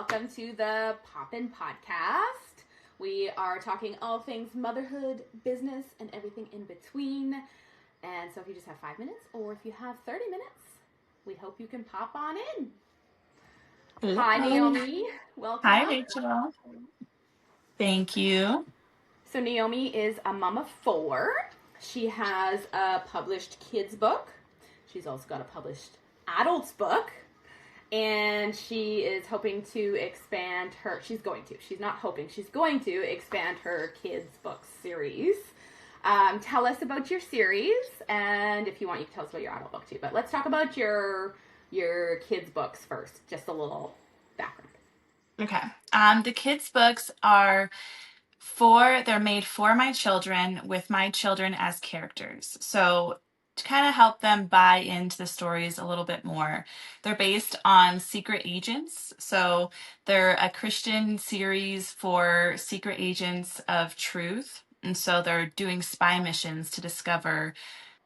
welcome to the Poppin' Podcast. We are talking all things motherhood, business, and everything in between. And so if you just have 5 minutes, or if you have 30 minutes, we hope you can pop on in. Hello. Hi, Naomi. Welcome. Hi, Rachel. Thank you. So Naomi is a mom of 4. She has a published kids book. She's also got a published adults book. And she is hoping to expand her, she's going to expand her kids book series. Tell us about your series, and if you want, you can tell us about your adult book too. But let's talk about your kids books first, just a little background. Okay. The kids books are they're made for my children with my children as characters. So to kind of help them buy into the stories a little bit more. They're based on secret agents. So they're a Christian series for secret agents of truth. And so they're doing spy missions to discover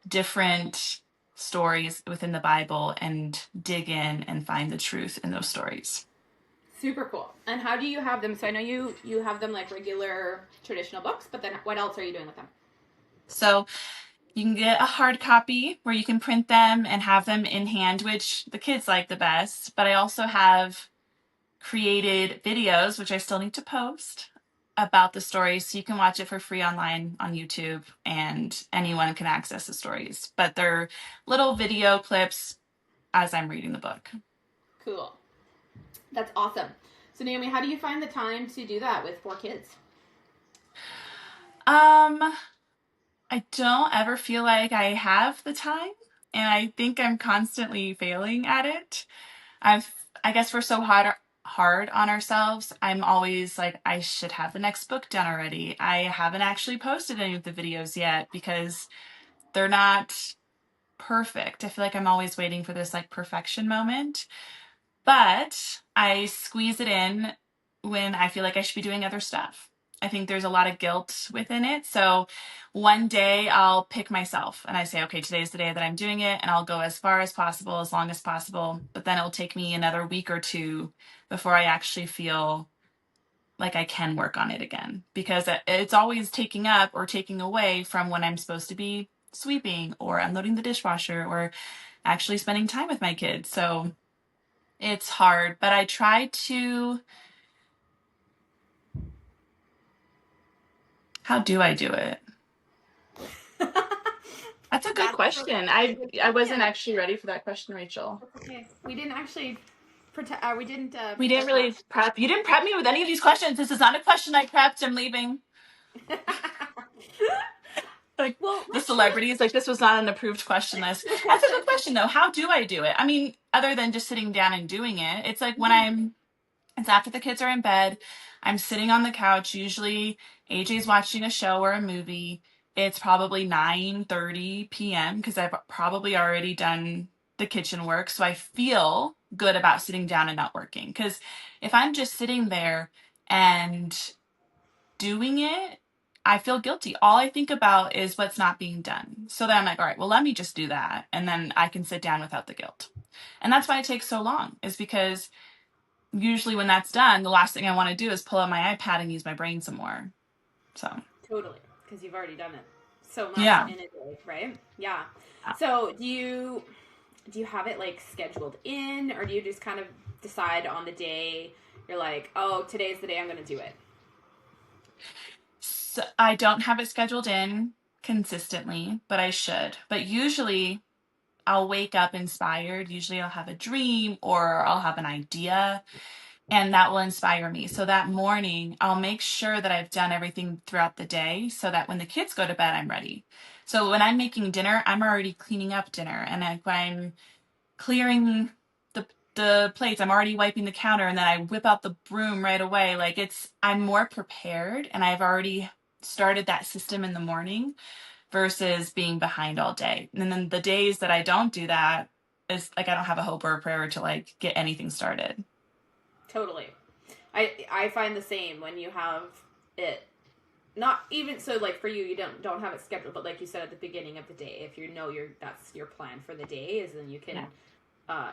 different stories within the Bible and dig in and find the truth in those stories. Super cool. And how do you have them? So I know you have them like regular traditional books, but then what else are you doing with them? So you can get a hard copy where you can print them and have them in hand, which the kids like the best. But I also have created videos, which I still need to post, about the stories. So you can watch it for free online on YouTube, and anyone can access the stories. But they're little video clips as I'm reading the book. Cool. That's awesome. So Naomi, how do you find the time to do that with 4 kids? I don't ever feel like I have the time, and I think I'm constantly failing at it. I guess we're so hard on ourselves. I'm always like, I should have the next book done already. I haven't actually posted any of the videos yet because they're not perfect. I feel like I'm always waiting for this like perfection moment, but I squeeze it in when I feel like I should be doing other stuff. I think there's a lot of guilt within it. So one day I'll pick myself and I say, okay, today's the day that I'm doing it, and I'll go as far as possible, as long as possible. But then it'll take me another week or 2 before I actually feel like I can work on it again, because it's always taking up or taking away from when I'm supposed to be sweeping or unloading the dishwasher or actually spending time with my kids. So it's hard, but I try to. How do I do it? That's a good question. I wasn't actually ready for that question, Rachel. Okay. We didn't actually we didn't really prep. You didn't prep me with any of these questions. This is not a question I prepped. I'm leaving. Like, well, the celebrities, like, this was not an approved question list. That's a good question, though. How do I do it? I mean, other than just sitting down and doing it, it's like when it's after the kids are in bed, I'm sitting on the couch. Usually AJ's watching a show or a movie. It's probably 9:30 p.m. because I've probably already done the kitchen work. So I feel good about sitting down and not working. Because if I'm just sitting there and doing it, I feel guilty. All I think about is what's not being done. So then I'm like, all right, well, let me just do that. And then I can sit down without the guilt. And that's why it takes so long, is because usually when that's done, the last thing I want to do is pull out my iPad and use my brain some more. So totally, because you've already done it so much in a day, right? Yeah. So do you have it like scheduled in, or do you just kind of decide on the day? You're like, oh, today's the day I'm going to do it. So I don't have it scheduled in consistently, but I should. But usually I'll wake up inspired. Usually I'll have a dream or I'll have an idea, and that will inspire me. So that morning, I'll make sure that I've done everything throughout the day so that when the kids go to bed, I'm ready. So when I'm making dinner, I'm already cleaning up dinner. And when I'm clearing the plates, I'm already wiping the counter, and then I whip out the broom right away. Like, I'm more prepared, and I've already started that system in the morning versus being behind all day. And then the days that I don't do that, is like I don't have a hope or a prayer to like get anything started. Totally. I find the same when you have it. Not even so, like for you don't have it scheduled, but like you said at the beginning of the day, if you know that's your plan for the day, is then you can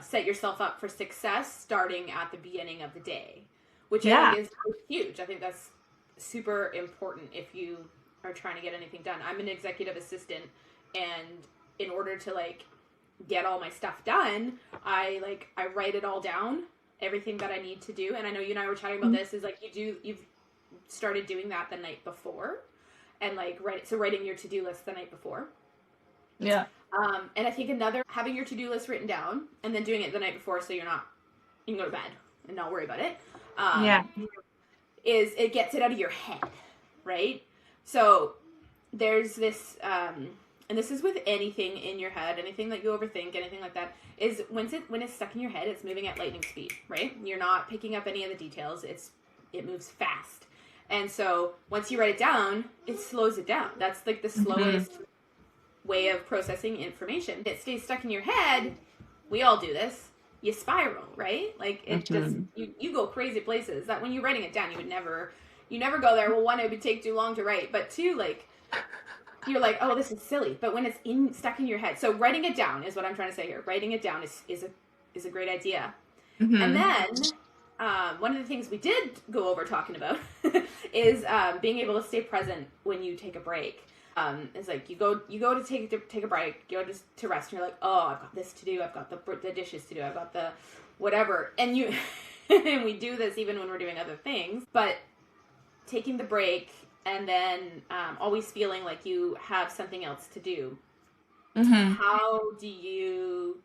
set yourself up for success starting at the beginning of the day, which I think Yeah. is huge. I think that's super important if you are trying to get anything done. I'm an executive assistant, and in order to like get all my stuff done, I write it all down, everything that I need to do. And I know you and I were chatting about this. Is like you've started doing that the night before, and like writing your to do list the night before. Yeah. And I think another, having your to do list written down and then doing it the night before so you can go to bed and not worry about it. Yeah. Is it gets it out of your head, right? So there's this, and this is with anything in your head, anything that you overthink, anything like that, is when it's stuck in your head, it's moving at lightning speed, right? You're not picking up any of the details. It moves fast. And so once you write it down, it slows it down. That's like the slowest way of processing information. It stays stuck in your head. We all do this. You spiral, right? Like it just you go crazy places that when you're writing it down, you never go there. Well, one, it would take too long to write, but two, like you're like, oh, this is silly. But when it's stuck in your head, so writing it down is what I'm trying to say here. Writing it down is a great idea. And then one of the things we did go over talking about is being able to stay present when you take a break. It's like you go to take a break, you go to rest, and you're like, oh, I've got this to do, I've got the dishes to do, I've got the whatever, and you and we do this even when we're doing other things, but taking the break and then always feeling like you have something else to do. How do you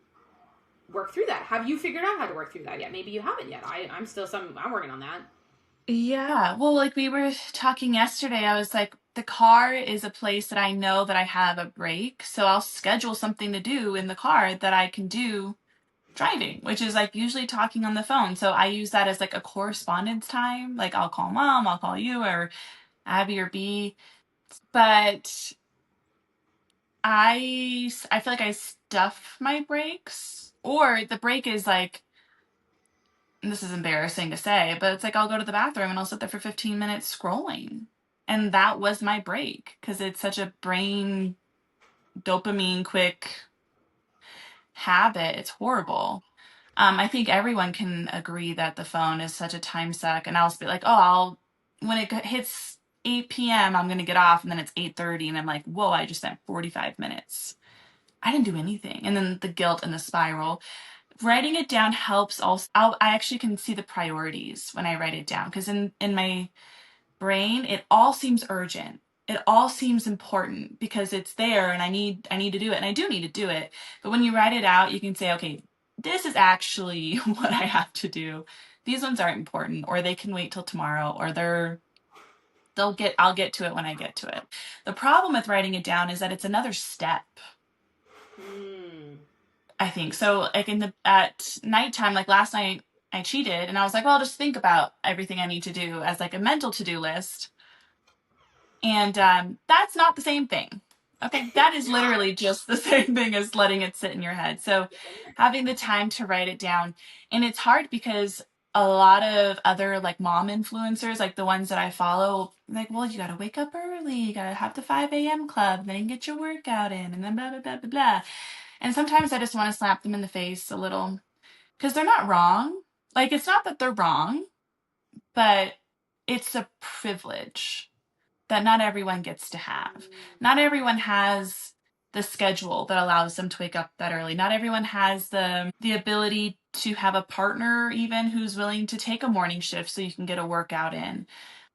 work through that? Have you figured out how to work through that yet? Maybe you haven't yet. I'm working on that. Yeah. Well, like we were talking yesterday, I was like, the car is a place that I know that I have a break. So I'll schedule something to do in the car that I can do driving, which is like usually talking on the phone. So I use that as like a correspondence time. Like I'll call mom, I'll call you or Abby or B. But I feel like I stuff my breaks, or the break is like, and this is embarrassing to say, but it's like I'll go to the bathroom and I'll sit there for 15 minutes scrolling. And that was my break because it's such a brain dopamine quick habit. It's horrible. I think everyone can agree that the phone is such a time suck. And I'll just be like, oh, when it hits 8 p.m., I'm going to get off. And then it's 8:30. And I'm like, whoa, I just spent 45 minutes. I didn't do anything. And then the guilt and the spiral. Writing it down helps also. I actually can see the priorities when I write it down because in my brain, it all seems urgent. It all seems important because it's there and I need to do it and I do need to do it. But when you write it out, you can say, okay, this is actually what I have to do. These ones aren't important or they can wait till tomorrow or I'll get to it when I get to it. The problem with writing it down is that it's another step. I think so. Like at nighttime, like last night, I cheated and I was like, well, I'll just think about everything I need to do as like a mental to-do list. And that's not the same thing. Okay, that is literally just the same thing as letting it sit in your head. So having the time to write it down. And it's hard because a lot of other like mom influencers, like the ones that I follow, like, well, you got to wake up early, you got to have the 5 a.m. club, and then you can get your workout in, and then blah, blah, blah, blah, blah. And sometimes I just want to slap them in the face a little because they're not wrong. Like, it's not that they're wrong, but it's a privilege that not everyone gets to have. Not everyone has the schedule that allows them to wake up that early. Not everyone has the ability to have a partner even who's willing to take a morning shift so you can get a workout in,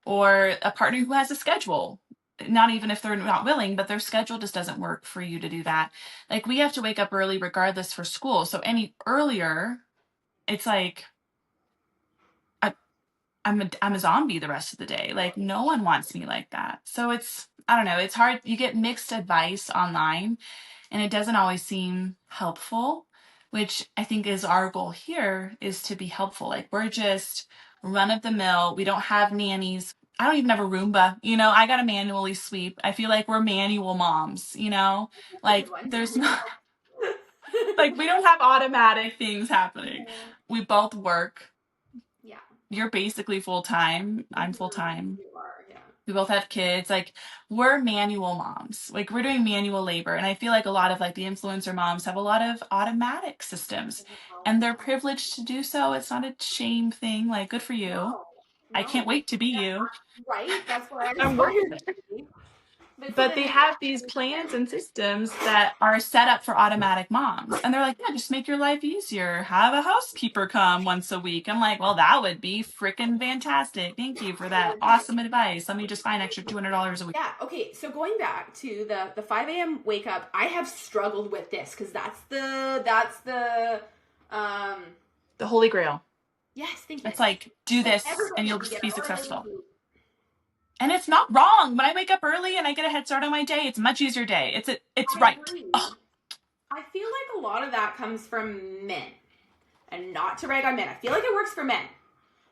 or a partner who has a schedule. Not even if they're not willing, but their schedule just doesn't work for you to do that. Like we have to wake up early regardless for school. So any earlier, it's like I'm a zombie the rest of the day. Like no one wants me like that. So I don't know, it's hard. You get mixed advice online and it doesn't always seem helpful, which I think is our goal here is to be helpful. Like we're just run of the mill. We don't have nannies. I don't even have a Roomba, I got to manually sweep. I feel like we're manual moms, That's a good like one. there's not like we don't have automatic things happening. We both work. Yeah. You're basically full time. I'm full time. You are, yeah. We both have kids. Like, we're manual moms. Like, we're doing manual labor. And I feel like a lot of like the influencer moms have a lot of automatic systems and they're privileged to do so. It's not a shame thing. Like, good for you. No, I can't no. wait to be you. Right? That's where I I'm working aspire to be. But so But then they it's have these plans and systems that are set up for automatic moms. And they're like, yeah, just make your life easier. Have a housekeeper come once a week. I'm like, well, that would be freaking fantastic. Thank you for that awesome advice. Let me just find extra $200 a week. yeah, okay, so going back to the 5 a.m. wake up, I have struggled with this because um The Holy Grail. yes, thank you. It's like, do Like this and everybody you'll can get be early. successful. And it's not wrong. When I wake up early and I get a head start on my day, it's a much easier day. It's I right. agree. Oh, I feel like a lot of that comes from men. And not to rag on men. I feel like it works for men.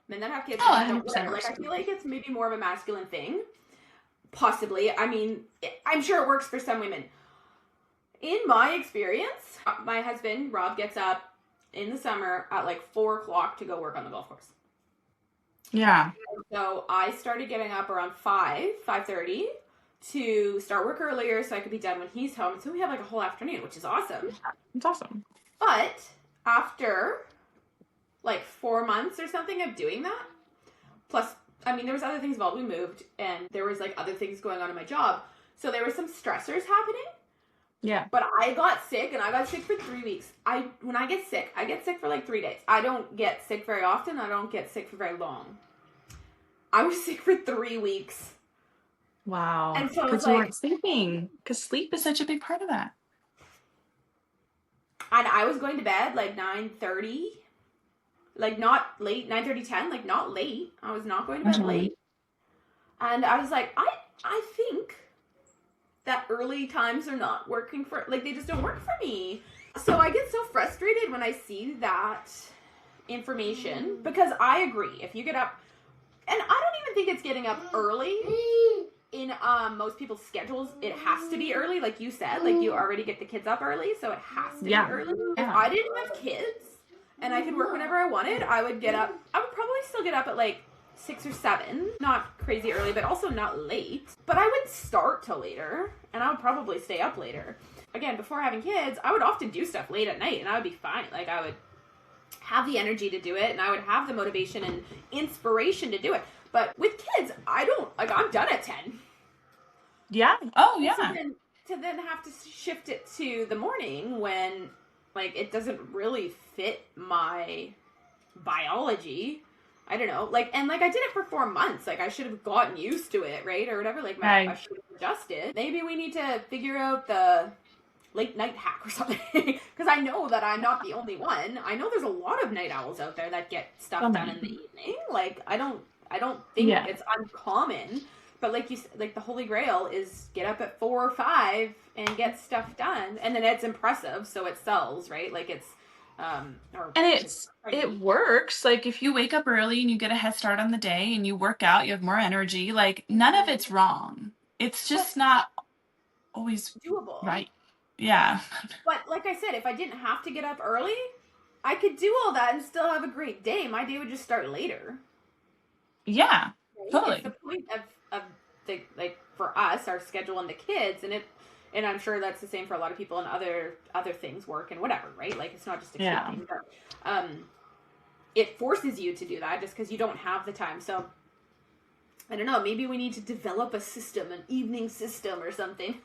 Men that have kids, oh, men that don't, 100% whatever. Like, works. I feel like it's maybe more of a masculine thing. Possibly. I mean, I'm sure it works for some women. In my experience, my husband, Rob, gets up in the summer at like 4 o'clock to go work on the golf course. Yeah. So I started getting up around 5:30 to start work earlier so I could be done when he's home. So we have like a whole afternoon, which is awesome. It's awesome. But after like 4 months or something of doing that, plus, I mean, there was other things involved. We moved and there was like other things going on in my job. So there were some stressors happening. Yeah. But I got sick, and I got sick for 3 weeks. When I get sick for like 3 days. I don't get sick very often. I don't get sick for very long. I was sick for 3 weeks. Wow. And so Because it's you like, weren't sleeping. Because sleep is such a big part of that. and I was going to bed like 9:30. Like not late, 9:30, 10, like not late. I was not going to bed late. And I was like, I think that early times are not working for, like, they just don't work for me. So I get so frustrated when I see that information because I agree. If you get up, and I don't even think it's getting up early in most people's schedules. It has to be early, like you said. Like, you already get the kids up early, so it has to be early. If I didn't have kids and I could work whenever I wanted, I would probably still get up at like 6 or 7. Not crazy early, but also not late. But I would start till later, and I would probably stay up later. Again, before having kids, I would often do stuff late at night, and I would be fine. Like, I would have the energy to do it, and I would have the motivation and inspiration to do it. But with kids, I don't, like, I'm done at 10. Yeah. Oh, yeah. So then have to shift it to the morning when, like, it doesn't really fit my biology. I don't know. Like, and like, I did it for 4 months. Like, I should have gotten used to it, right? Or whatever. Like, I should have adjusted. Maybe we need to figure out the late night hack or something. Because I know that I'm not the only one. I know there's a lot of night owls out there that get stuff done in the evening. Like, I don't think it's uncommon. But like you said, like, the Holy Grail is get up at 4 or 5 and get stuff done. And then it's impressive, so it sells, right? Like, it's it works. Like, if you wake up early and you get a head start on the day and you work out, you have more energy. Like, none of it's wrong. It's just not always doable, right? Yeah. But like I said, if I didn't have to get up early, I could do all that and still have a great day. My day would just start later. Yeah, right? totally. It's the point of the, like, for us, our schedule and the kids, and I'm sure that's the same for a lot of people, and other things, work and whatever, right? Like, it's not just a kid thing, but it forces you to do that just because you don't have the time. So I don't know, maybe we need to develop a system, an evening system or something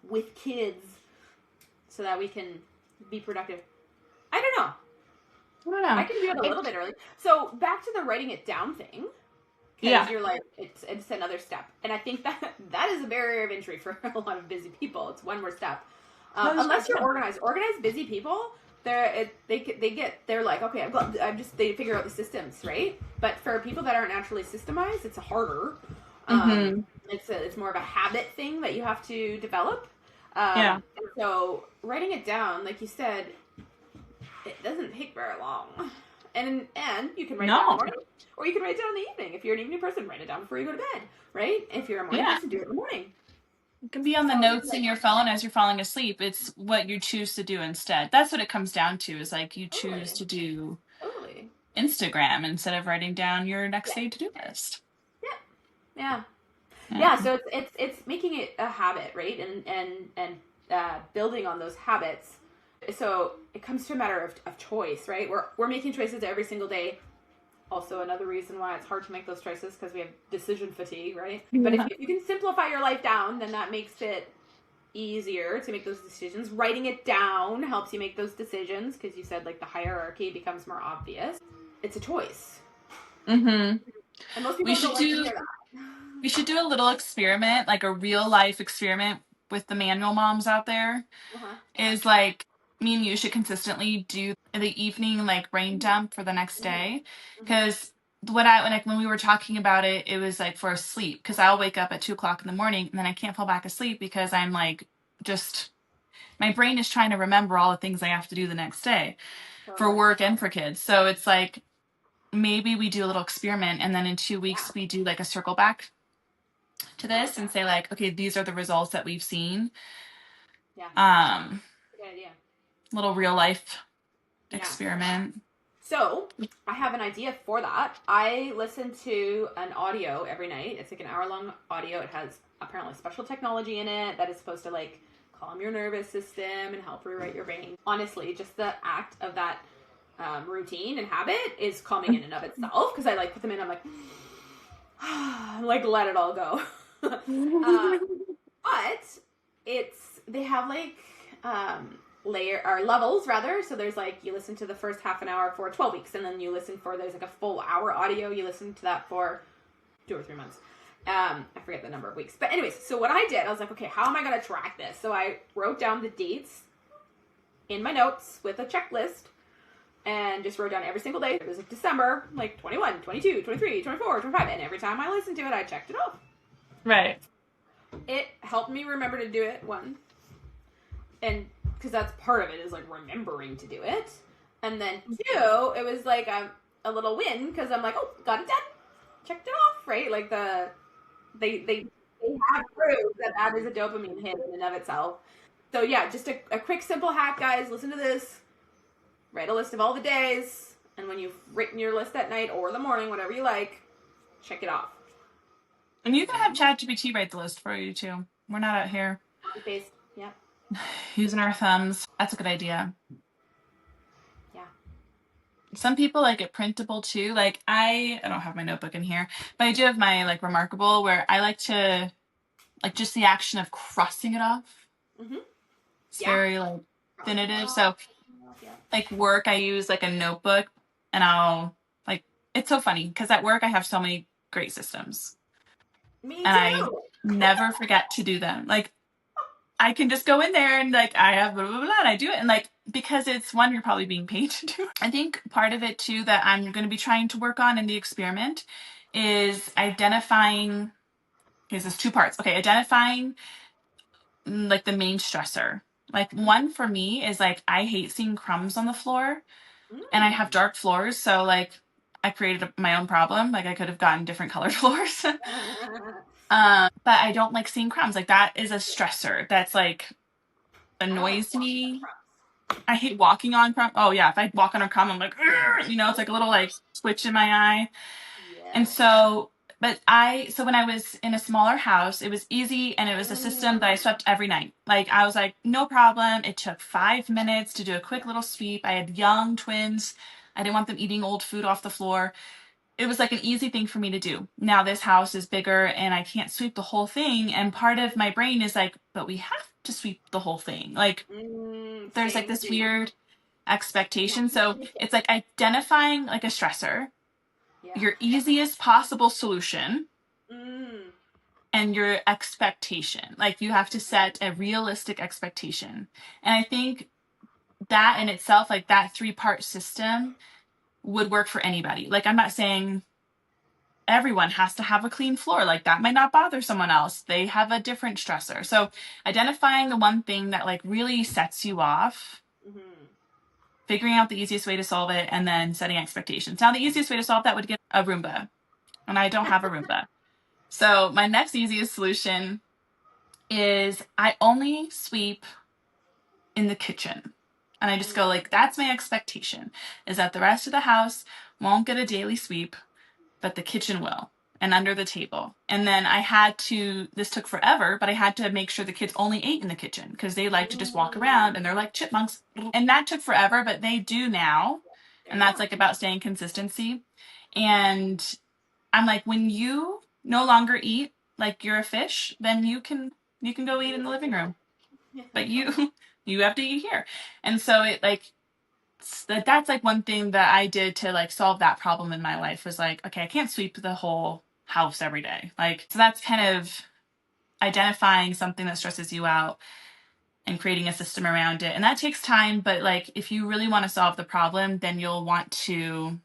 with kids so that we can be productive. I don't know. I can do it a little bit early. So back to the writing it down thing. Because you're like, it's another step. And I think that is a barrier of entry for a lot of busy people. It's one more step. Unless you're organized. Organized busy people, they're like, okay, they figure out the systems, right? But for people that aren't naturally systemized, it's harder. It's more of a habit thing that you have to develop. And so writing it down, like you said, it doesn't take very long. And you can write it down in the morning, or you can write it down in the evening. If you're an evening person, write it down before you go to bed, right? If you're a morning person, do it in the morning. It can be on the notes in your phone as you're falling asleep. It's what you choose to do instead. That's what it comes down to, is like, you choose to do Instagram instead of writing down your next day to-do list. Yeah. Yeah. Yeah, so it's making it a habit, right? And building on those habits. So it comes to a matter of choice, right? We're making choices every single day. Also, another reason why it's hard to make those choices because we have decision fatigue, right? But Yeah. if you can simplify your life down, then that makes it easier to make those decisions. Writing it down helps you make those decisions because you said like the hierarchy becomes more obvious. It's a choice, Mm-hmm. and most We people should don't like to do hear that. we should do a little experiment, like a real life experiment with the manual moms out there. Uh-huh. Is like me and you should consistently do the evening like brain Mm-hmm. dump for the next Mm-hmm. day. Mm-hmm. Because when we were talking about it, it was like for sleep. Because I'll wake up at 2 o'clock in the morning and then I can't fall back asleep because I'm like just my brain is trying to remember all the things I have to do the next day for Totally. work and for kids. So it's like maybe we do a little experiment and then in 2 weeks Yeah. we do like a circle back to I like this and that. say like, okay, these are the results that we've seen. Yeah. Um, Good idea. little real life Yeah. experiment. So I have an idea for that. I listen to an audio every night. It's like an hour long audio. It has apparently special technology in it that is supposed to like calm your nervous system and help rewrite your brain. Honestly, just the act of that routine and habit is calming in and of itself because I like put them in. I'm like, like let it all go. But it's they have like layer or levels rather. So there's like you listen to the first half an hour for 12 weeks, and then you listen for there's like a full hour audio. You listen to that for 2 or 3 months. I forget the number of weeks, but anyways. So what I did, I was like, okay, how am I gonna track this? So I wrote down the dates in my notes with a checklist and just wrote down every single day. It was like December, like 21, 22, 23, 24, 25. And every time I listened to it, I checked it off. Right. It helped me remember to do it, one. And because that's part of it is like remembering to do it. And then two, it was like a little win because I'm like, oh, got it done. Checked it off, right? Like they have proof that that is a dopamine hit in and of itself. So yeah, just a quick simple hack, guys. Listen to this. Write a list of all the days, and when you've written your list at night or the morning, whatever you like, check it off. And you can have ChatGPT write the list for you too. We're not out here Copy paste. Yeah. using our thumbs. That's a good idea. Yeah. Some people like it printable too. Like I don't have my notebook in here, but I do have my like remarkable where I like to like just the action of crossing it off. Mm-hmm. It's Yeah. very like Crossing definitive. off. So Yeah. like work, I use like a notebook and I'll like it's so funny because at work I have so many great systems Me and I too. never forget to do them. Like I can just go in there and like I have blah blah blah and I do it and like because it's one you're probably being paid to do. I think part of it too that I'm going to be trying to work on in the experiment is identifying. Okay, so there's two parts. Okay, identifying like the main stressor. Like one for me is like I hate seeing crumbs on the floor and I have Mm. dark floors, so like I created my own problem. Like I could have gotten different colored floors. But I don't like seeing crumbs. Like that is a stressor. That's like I don't like annoys walking on me. crumbs. I hate walking on crumb. Oh yeah, if I walk on a crumb, I'm like, it's like a little like twitch in my eye. And Yes. so, so when I was in a smaller house, it was easy and it was a system that I swept every night. Like I was like, no problem. It took 5 minutes to do a quick little sweep. I had young twins. I didn't want them eating old food off the floor. It was like an easy thing for me to do. Now this house is bigger and I can't sweep the whole thing. And part of my brain is like, but we have to sweep the whole thing. Like there's like Same this too. weird expectation. So it's like identifying like a stressor, Yeah. your easiest possible solution, Mm. and your expectation. Like you have to set a realistic expectation. And I think that in itself, like that three-part system would work for anybody. Like I'm not saying everyone has to have a clean floor. Like that might not bother someone else. They have a different stressor. So identifying the one thing that like really sets you off, Mm-hmm. figuring out the easiest way to solve it, and then setting expectations. Now the easiest way to solve that would get a Roomba. And I don't have a Roomba. So my next easiest solution is I only sweep in the kitchen. And I just go like, that's my expectation, is that the rest of the house won't get a daily sweep, but the kitchen will. and under the table. And then this took forever, but I had to make sure the kids only ate in the kitchen because they like to just walk around and they're like chipmunks. And that took forever, but they do now. And that's like about staying consistency. And I'm like, when you no longer eat like you're a fish, then you can go eat in the living room. But you have to eat here. And so it like that's like one thing that I did to like solve that problem in my life was like, okay, I can't sweep the whole house every day. Like, so that's kind of identifying something that stresses you out and creating a system around it. And that takes time, but like if you really want to solve the problem, then you'll want to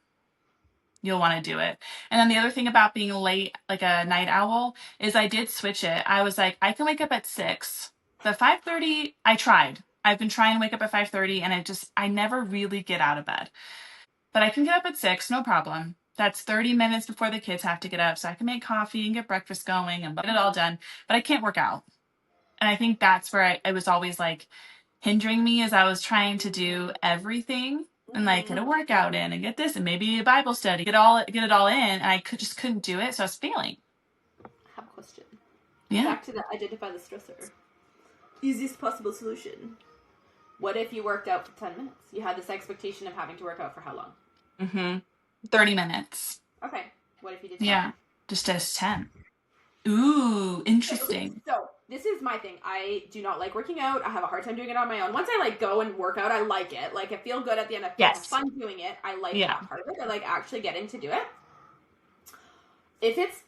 do it. And then the other thing about being late, like a night owl, is I did switch it. I was like, I can wake up at 6. The 5:30, I tried. I've been trying to wake up at 5:30 and I never really get out of bed. But I can get up at 6, no problem. That's 30 minutes before the kids have to get up, so I can make coffee and get breakfast going and get it all done. But I can't work out. And I think that's where I was always like hindering me as I was trying to do everything and like get a workout in and get this and maybe a Bible study, get it all in, and I just couldn't do it, so I was failing. I have a question. Yeah. Back to the identify the stressor. Easiest possible solution. What if you worked out for 10 minutes? You had this expectation of having to work out for how long? 30 minutes. Okay. What if you did 10? Yeah. Just as 10. Ooh, interesting. So this is my thing. I do not like working out. I have a hard time doing it on my own. Once I like go and work out, I like it. Like I feel good at the end. I feel fun doing it. I like that part of it. I like actually getting to do it. If it's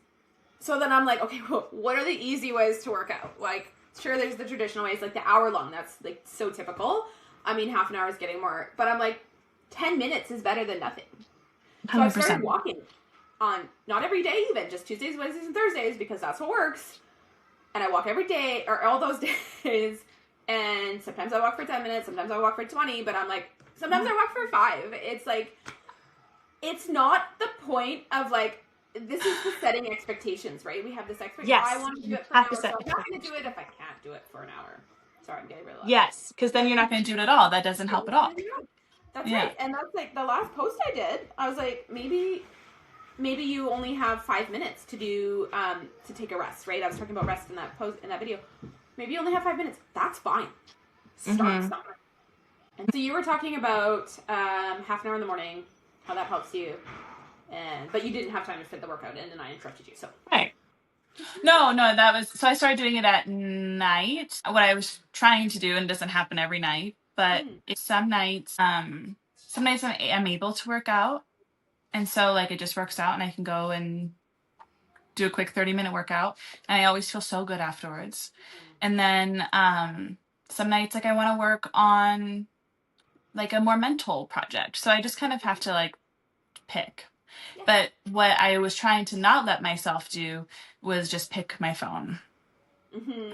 so, then I'm like, okay, well, what are the easy ways to work out? Like, sure, there's the traditional ways, like the hour long. That's like so typical. I mean, half an hour is getting more, but I'm like, 10 minutes is better than nothing. 100%. So I started walking on, not every day even, just Tuesdays, Wednesdays, and Thursdays, because that's what works. And I walk every day, or all those days, and sometimes I walk for 10 minutes, sometimes I walk for 20, but I'm like, sometimes I walk for 5. It's like, it's not the point of like, this is the setting expectations, right? We have this expectation. Yes. I want to do it for an hour, so I'm not going to do it if I can't do it for an hour. Sorry, I'm getting really loud. Yes, because then you're not going to do it at all. That doesn't help at all. That's right. And that's like the last post I did. I was like, maybe you only have 5 minutes to do to take a rest, right? I was talking about rest in that post in that video. Maybe you only have 5 minutes. That's fine. Start somewhere. And so you were talking about half an hour in the morning, how that helps you. But you didn't have time to fit the workout in, and I interrupted you. So right. No, that was so. I started doing it at night. What I was trying to do, and it doesn't happen every night, but some nights I'm able to work out, and so like it just works out, and I can go and do a quick 30-minute workout, and I always feel so good afterwards. And then some nights like I want to work on like a more mental project, so I just kind of have to like pick. But what I was trying to not let myself do was just pick my phone.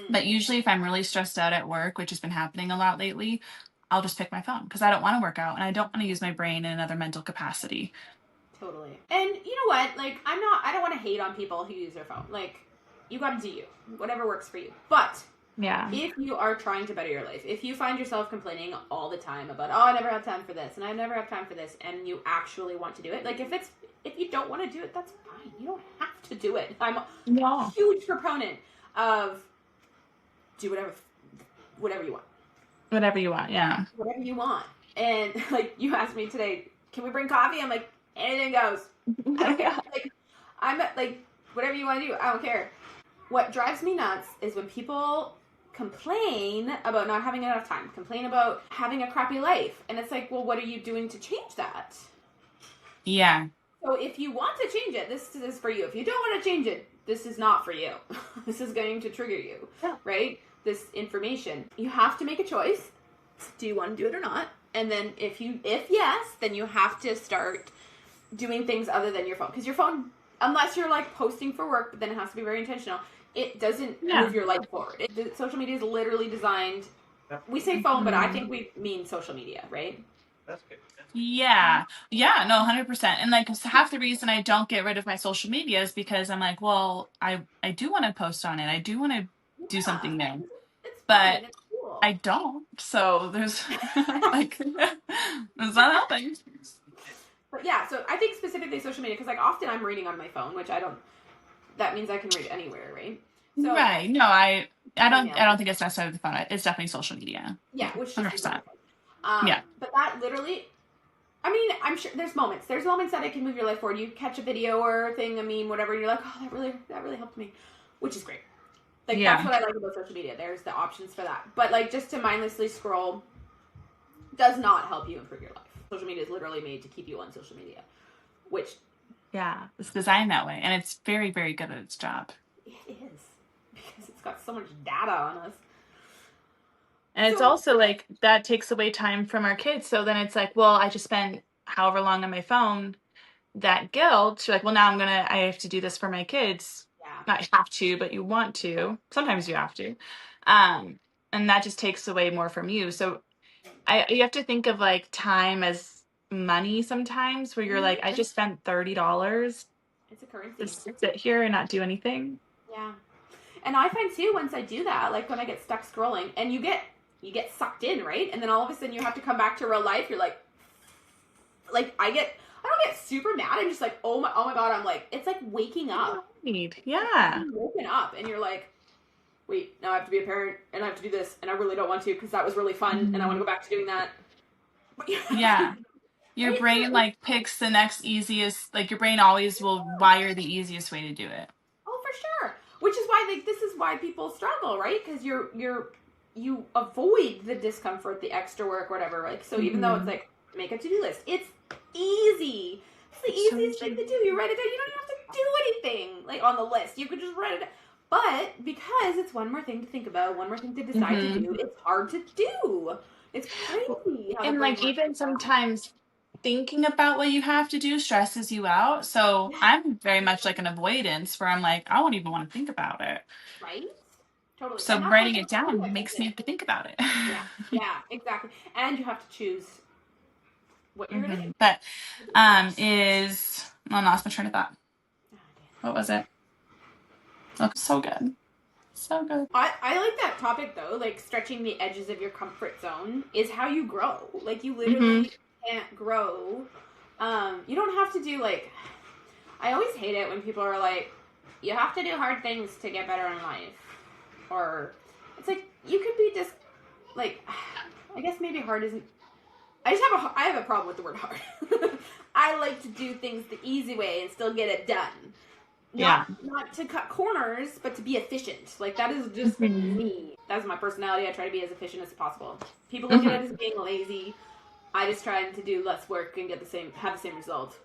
But usually if I'm really stressed out at work, which has been happening a lot lately, I'll just pick my phone because I don't want to work out and I don't want to use my brain in another mental capacity. Totally. And you know what? Like, I don't want to hate on people who use their phone. Like, you got to do you. Whatever works for you. But if you are trying to better your life, if you find yourself complaining all the time about, oh, I never have time for this, and I never have time for this, and you actually want to do it, like, if you don't want to do it, that's fine. You don't have to do it. I'm a huge proponent of do whatever you want. Whatever you want, yeah. Whatever you want. And, like, you asked me today, can we bring coffee? I'm like, anything goes. I don't care. Like, I'm like, whatever you want to do, I don't care. What drives me nuts is when people complain about not having enough time, complain about having a crappy life. And it's like, well, what are you doing to change that? Yeah. So if you want to change it, this is for you. If you don't want to change it, this is not for you. This is going to trigger you, right? This information. You have to make a choice. Do you want to do it or not? And then if yes, then you have to start doing things other than your phone. Because your phone, unless you're like posting for work, but then it has to be very intentional, it doesn't move your life forward. Social media is literally designed, we say phone, but I think we mean social media, right? That's good. Yeah, no, 100%. And like half the reason I don't get rid of my social media is because I'm like, well, I do want to post on it. I do want to do something new, but cool. I don't. So there's like, it's not helping. But yeah, so I think specifically social media, because like often I'm reading on my phone, which I don't that means I can read anywhere, right? So Right. No, I email. don't think it's necessarily the phone. It's definitely social media. Yeah, which just is 100%. wonderful. Yeah. But that literally, I mean, I'm sure there's moments. There's moments that it can move your life forward. You catch a video or a thing, a meme, whatever, and you're like, oh, that really helped me, which is great. Like, that's what I like about social media. There's the options for that. But, like, just to mindlessly scroll does not help you improve your life. Social media is literally made to keep you on social media, which... Yeah, it's designed that way. And it's very, very good at its job. It is. Because it's got so much data on us. And it's also, like, that takes away time from our kids. So then it's like, well, I just spent however long on my phone. That guilt, you're like, well, now I have to do this for my kids. Yeah. Not have to, but you want to. Sometimes you have to. And that just takes away more from you. So you have to think of, like, time as money sometimes, where you're like, I just spent $30 It's a currency. to sit here and not do anything. Yeah. And I find, too, once I do that, like, when I get stuck scrolling, and you get sucked in, right? And then all of a sudden you have to come back to real life. You're like I don't get super mad. I'm just like, oh my God. I'm like, it's like waking up. Yeah. You're woken up and you're like, wait, now I have to be a parent and I have to do this and I really don't want to because that was really fun and I want to go back to doing that. Yeah. Your brain, like, picks the next easiest, like, your brain always will wire the easiest way to do it. Oh, for sure. Which is why, like, this is why people struggle, right? Because you avoid the discomfort, the extra work, whatever. Like, so even though it's like, make a to-do list, it's easy. It's the easiest thing to do. You write it down. You don't even have to do anything, like, on the list. You could just write it down. But because it's one more thing to think about, one more thing to decide to do, it's hard to do. It's crazy. And, like, even sometimes thinking about what you have to do stresses you out. So I'm very much like an avoidance where I'm like, I won't even want to think about it. Right? Totally. So writing it down makes me have to think about it. Yeah, exactly. And you have to choose what you're going to do. But I lost my train of thought. What was it? Oh, so good. So good. I like that topic, though. Like, stretching the edges of your comfort zone is how you grow. Like, you literally can't grow. You don't have to do, like... I always hate it when people are like, you have to do hard things to get better in life. Or, it's like, you could be just, like... I guess maybe hard isn't... I have a problem with the word hard. I like to do things the easy way and still get it done. Not to cut corners, but to be efficient. Like, that is just me. That's my personality. I try to be as efficient as possible. People look at it as being lazy. I just try to do less work and have the same result.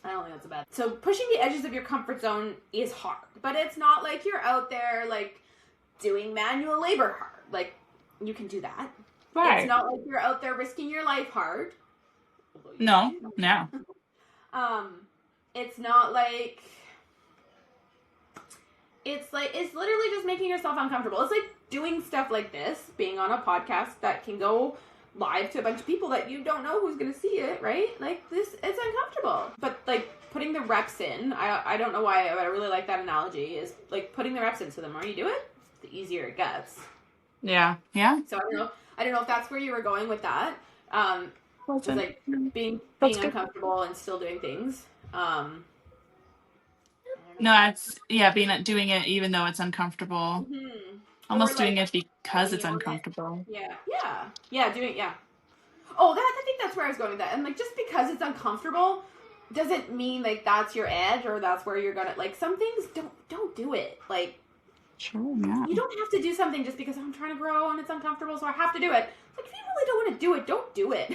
I don't think that's bad. So pushing the edges of your comfort zone is hard, but it's not like you're out there like doing manual labor hard. Like, you can do that. Right. It's not like you're out there risking your life hard. No. It's not like... It's literally just making yourself uncomfortable. It's like doing stuff like this, being on a podcast that can go live to a bunch of people that you don't know who's going to see it, right? Like, it's uncomfortable. But, like, putting the reps in, I don't know why, but I really like that analogy, is, like, putting the reps in. So the more you do it, the easier it gets. Yeah. So I don't know if that's where you were going with that. It's like being uncomfortable and still doing things. No, it's doing it even though it's uncomfortable. Almost doing it because it's uncomfortable. Yeah. Oh, I think that's where I was going with that. And like, just because it's uncomfortable doesn't mean like that's your edge or that's where you're gonna, like, some things don't do it. Like, sure, yeah. You don't have to do something just because I'm trying to grow and it's uncomfortable, so I have to do it. Like, if you really don't want to do it, don't do it.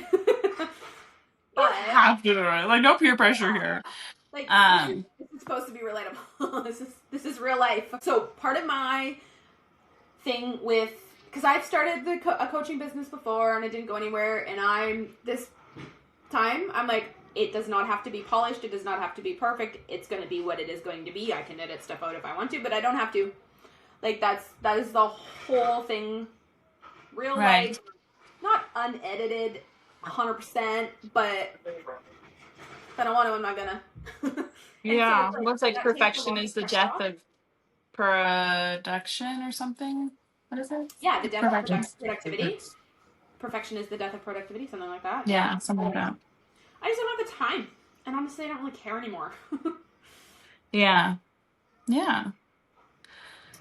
But you have to do it. Like, no peer pressure here. Like, this is supposed to be relatable. This is real life. So part of my thing with, because I've started a coaching business before and it didn't go anywhere, and this time I'm like, it does not have to be polished. It does not have to be perfect. It's going to be what it is going to be. I can edit stuff out if I want to, but I don't have to. Like, that is the whole thing. Real life, not unedited 100%, but if I don't want to, I'm not gonna. Yeah, so looks like perfection is the death of production or something. What is it? Yeah, the death of productivity. Perfection is the death of productivity, something like that. Yeah, something like that. I just don't have the time, and honestly, I don't really care anymore. Yeah. Yeah.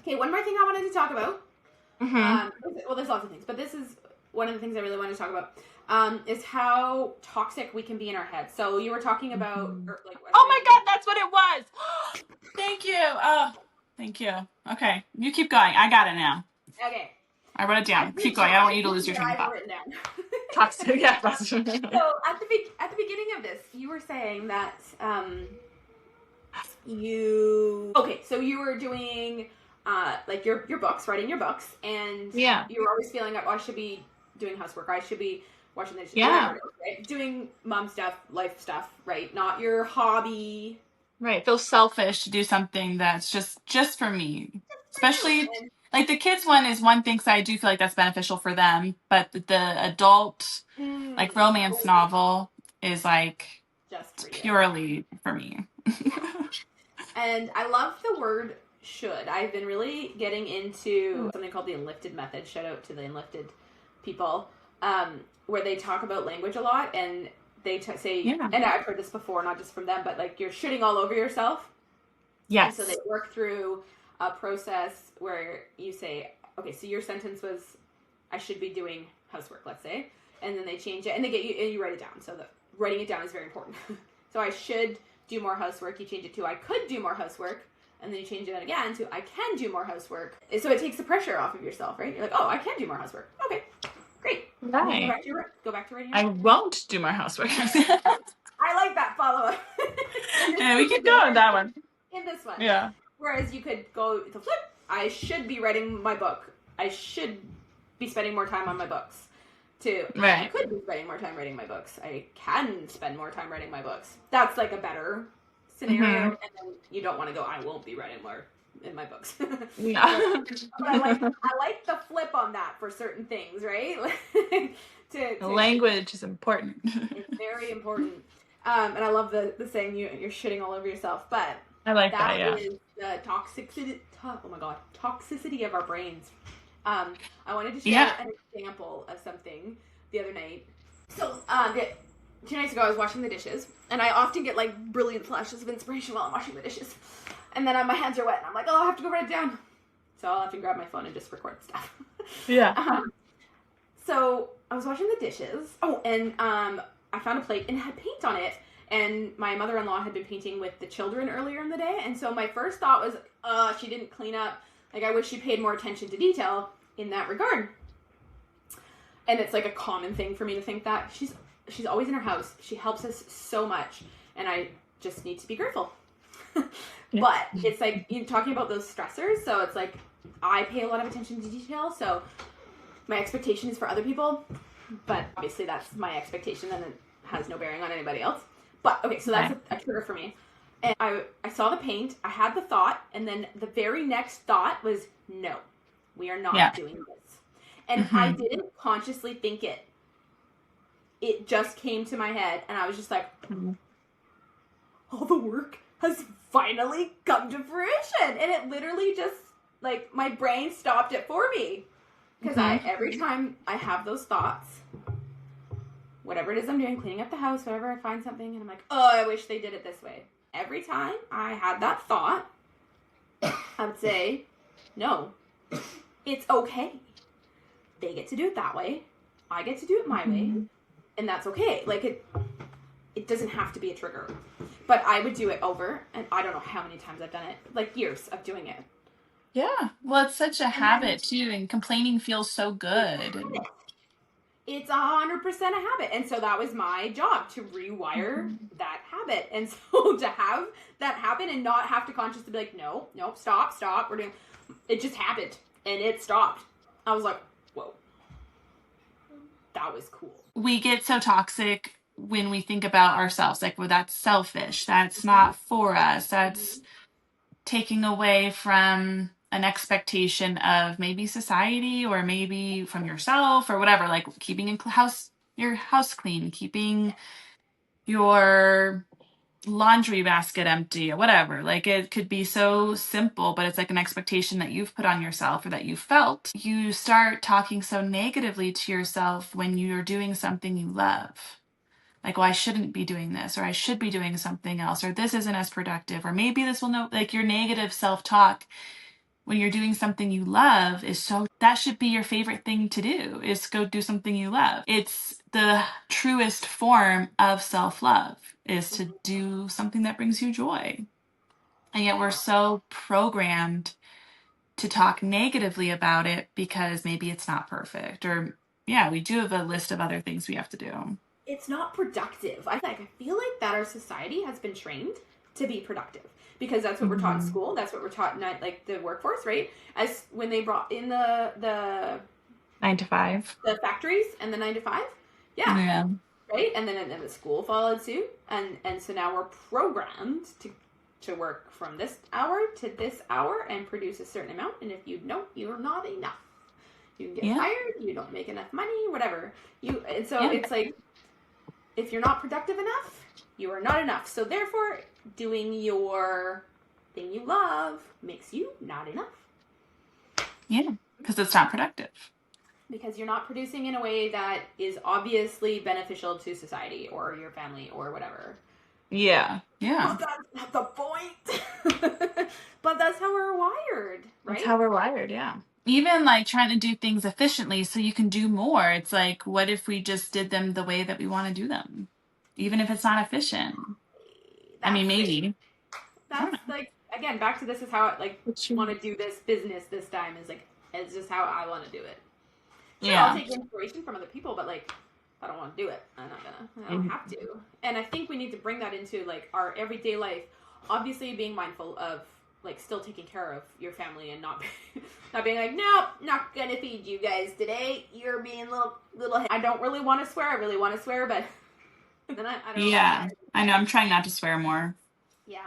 Okay, one more thing I wanted to talk about. Mm-hmm. Well, there's lots of things, but this is one of the things I really wanted to talk about. Is how toxic we can be in our heads. So you were talking about, Mm-hmm. or like, Oh my God, that's what it was. Thank you. Oh, thank you. Okay, you keep going. I got it now. okay. I wrote it I down. Keep think going. I don't want I you to think lose your that train of I have thought. written down. Toxic. Yeah. So at the beginning of this, you were saying that so you were doing like your books, writing your books, and Yeah. you were always feeling like, oh, I should be doing housework, I should be washing the dishes, Yeah. whatever it is, right? Doing mom stuff, life stuff, right? Not your hobby. Right. Feel selfish to do something that's just for me. For you. Especially And like the kids one is one thing, so I do feel like that's beneficial for them. But the adult like romance totally novel is like just it's for you. purely for me. Yeah. And I love the word should. I've been really getting into something called the Enlifted method. Shout out to the Enlifted people, where they talk about language a lot, and they say, Yeah. and I've heard this before, not just from them, but like you're shitting all over yourself. And so Yes. they work through a process where you say, okay, so your sentence was, I should be doing housework, let's say, and then they change it, and they get you, and you write it down. So writing it down is very important. So I should do more housework. You change it to I could do more housework, and then you change it again to I can do more housework. So it takes the pressure off of yourself, right? You're like, oh, I can do more housework. Okay, great. And then Right. go back to writing. I won't do my housework. I like that follow up. Yeah, we keep going with that one. In this one. Yeah. Whereas you could go the flip. I should be writing my book. I should be spending more time on my books. Right. I could be spending more time writing my books. I can spend more time writing my books. That's like a better scenario. Mm-hmm. And then you don't want to go, I won't be writing more in my books. No. But I like the flip on that for certain things, right? The language is important. It's very important. And I love the saying you're shitting all over yourself. But I like that, that yeah. is the toxicity of our brains. I wanted to share an example of something the other night. So, 2 nights ago, I was washing the dishes, and I often get like brilliant flashes of inspiration while I'm washing the dishes. And then my hands are wet, and I'm like, oh, I have to go write it down. So I'll have to grab my phone and just record stuff. Yeah. So I was washing the dishes. Oh, and I found a plate and it had paint on it. And my mother-in-law had been painting with the children earlier in the day. And so my first thought was, she didn't clean up. Like, I wish she paid more attention to detail in that regard. And it's like a common thing for me to think that. She's always in her house. She helps us so much. And I just need to be grateful. But it's like, talking about those stressors. So it's like, I pay a lot of attention to detail. So my expectation is for other people. But obviously that's my expectation and it has no bearing on anybody else. But, okay, so that's a trigger for me. And I saw the paint, I had the thought, and then the very next thought was, no, we are not doing this. And I didn't consciously think it. It just came to my head, and I was just like, all the work has finally come to fruition. And it literally just, like, my brain stopped it for me. Because every time I have those thoughts, whatever it is I'm doing, cleaning up the house, whatever, I find something, and I'm like, oh, I wish they did it this way. Every time I had that thought, I would say, no, it's okay. They get to do it that way. I get to do it my way. And that's okay. Like, it doesn't have to be a trigger. But I would do it over, and I don't know how many times I've done it. Like, years of doing it. Yeah. Well, it's such a habit, too, and complaining feels so good. It's 100% a habit. And so that was my job, to rewire that habit. And so to have that happen and not have to consciously be like, no, stop. We're doing, it just happened and it stopped. I was like, whoa, that was cool. We get so toxic when we think about ourselves, like, well, that's selfish. That's not for us. That's taking away from an expectation of maybe society or maybe from yourself or whatever, like keeping your house clean, keeping your laundry basket empty or whatever. Like, it could be so simple, but it's like an expectation that you've put on yourself or that you felt. You start talking so negatively to yourself when you're doing something you love. like, well, I shouldn't be doing this, or I should be doing something else, or this isn't as productive, or maybe this will know, like your negative self-talk when you're doing something you love that should be your favorite thing to do, is go do something you love. It's the truest form of self-love, is to do something that brings you joy. And yet we're so programmed to talk negatively about it because maybe it's not perfect, or yeah, we do have a list of other things we have to do. It's not productive. I feel like that our society has been trained to be productive because that's what we're taught in school. That's what we're taught in like the workforce, right? As when they brought in the 9 to 5, the factories and the 9 to 5, yeah. Right, and then the school followed suit, and so now we're programmed to work from this hour to this hour and produce a certain amount, and if you don't, you're not enough. You can get fired. You don't make enough money. Whatever it's like, if you're not productive enough, you are not enough. So therefore, doing your thing you love makes you not enough. Yeah, because it's not productive. Because you're not producing in a way that is obviously beneficial to society or your family or whatever. Yeah. But that's not the point. But that's how we're wired, right? That's how we're wired, yeah. Even like trying to do things efficiently so you can do more. It's like, what if we just did them the way that we want to do them? Even if it's not efficient. Maybe. That's like, again, back to this is how I want to do this business this time, is like, it's just how I want to do it. Sure, I'll take inspiration from other people, but like, if I don't want to do it, I'm not gonna. I don't have to. And I think we need to bring that into like our everyday life. Obviously, being mindful of like still taking care of your family and not being like, nope, not gonna feed you guys today. You're being little. I don't really want to swear. I really want to swear, but then I don't know. Yeah, I know. I'm trying not to swear more. Yeah,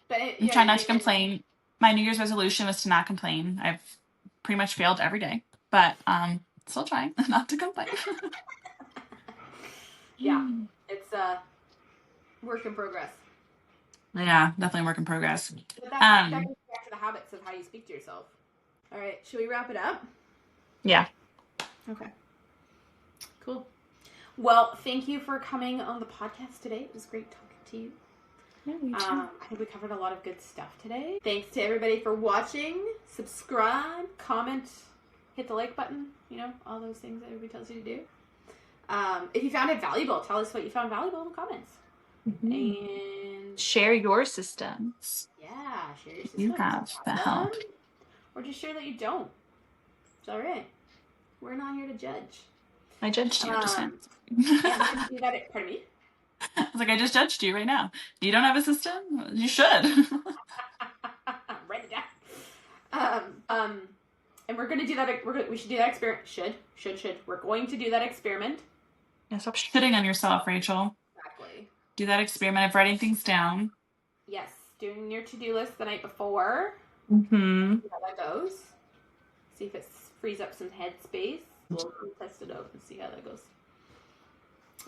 but I'm trying not to complain. My New Year's resolution was to not complain. I've pretty much failed every day, but still trying not to complain. Yeah, it's a work in progress. Yeah, definitely work in progress. But that goes back to the habits of how you speak to yourself. All right, should we wrap it up? Yeah. Okay. Cool. Well, thank you for coming on the podcast today. It was great talking to you. Yeah, me too. I think we covered a lot of good stuff today. Thanks to everybody for watching. Subscribe, comment, hit the like button. You know, all those things that everybody tells you to do. If you found it valuable, tell us what you found valuable in the comments. And share your systems. Yeah, share your systems. You have that help. Or just share that you don't. It's all right. We're not here to judge. I judged you just now. Yeah, you got it. Pardon me? I was like, I just judged you right now. You don't have a system? You should. Write it down. And we're going to do that. We should do that experiment. Should. We're going to do that experiment. Yeah, stop shitting on yourself, Rachel. Exactly. Do that experiment of writing things down. Yes. Doing your to-do list the night before. Mm-hmm. See how that goes. See if it frees up some headspace. We'll test it out and see how that goes.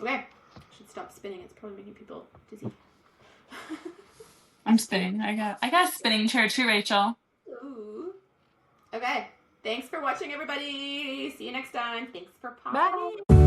Okay. I should stop spinning. It's probably making people dizzy. I'm spinning. I got a spinning chair too, Rachel. Ooh. Okay. Thanks for watching, everybody. See you next time. Thanks for popping. Bye.